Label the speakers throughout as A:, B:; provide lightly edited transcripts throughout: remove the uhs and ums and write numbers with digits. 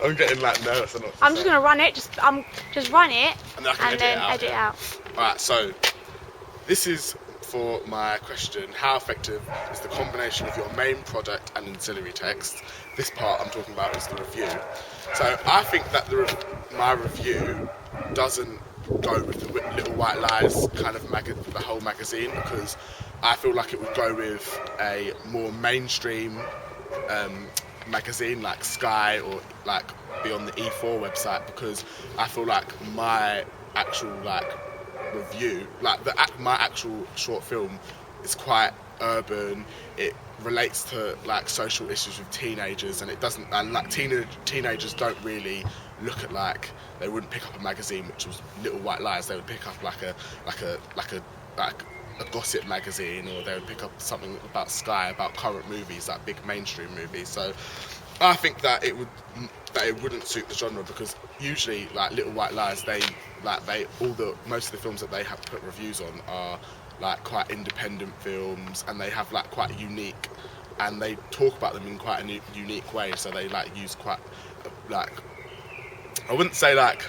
A: I'm getting like nervous. I know what to
B: I'm
A: say.
B: just gonna run it. Just run it,
A: And then I can
B: then
A: edit
B: edit it out.
A: Alright, so this is for my question: how effective is the combination of your main product and ancillary text? This part I'm talking about is the review. So I think that my review doesn't go with the Little White Lies kind of the whole magazine, because I feel like it would go with a more mainstream magazine like Sky or like be on the E4 website, because I feel like my actual like review, like my actual short film is quite urban. It relates to like social issues with teenagers, and it doesn't. And like teenagers don't really look at like, they wouldn't pick up a magazine which was Little White Lies. They would pick up like a gossip magazine, or they would pick up something about Sky, about current movies, like big mainstream movies. So I think that it wouldn't suit the genre, because usually like Little White Lies, most of the films that they have put reviews on are like quite independent films, and they have like quite unique, and they talk about them in quite a unique way. So they like use quite like, I wouldn't say like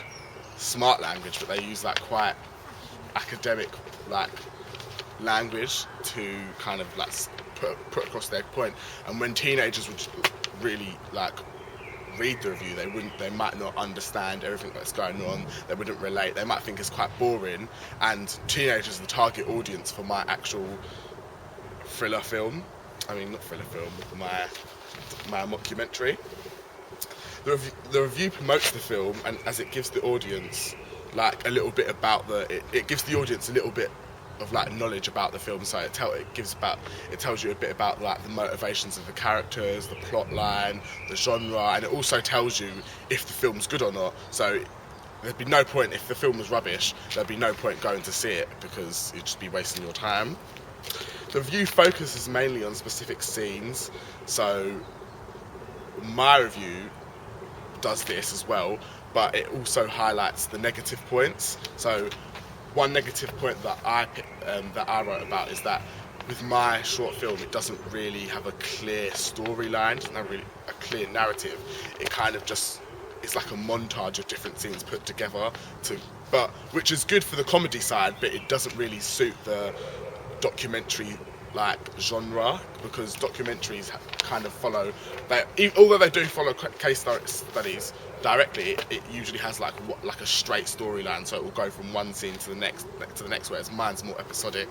A: smart language, but they use like quite academic like language to kind of like put across their point. And when teenagers would really like read the review, they might not understand everything that's going on. They wouldn't relate. They might think it's quite boring. And teenagers are the target audience for my actual thriller film. I mean, not thriller film, my mockumentary. The review promotes the film, and as it gives the audience like a little bit about it gives the audience a little bit of like knowledge about the film. So it tells you a bit about like the motivations of the characters, the plot line, the genre, and it also tells you if the film's good or not. So there'd be no point, if the film was rubbish, there'd be no point going to see it, because you'd just be wasting your time. The review focuses mainly on specific scenes, so my review does this as well, but it also highlights the negative points. So one negative point that I wrote about is that with my short film, it doesn't really have a clear storyline, doesn't have really a clear narrative. It kind of just is like a montage of different scenes put together, which is good for the comedy side, but it doesn't really suit the documentary like genre, because documentaries kind of follow, although they do follow case studies directly, it usually has like a straight storyline, so it will go from one scene to the next, whereas mine's more episodic.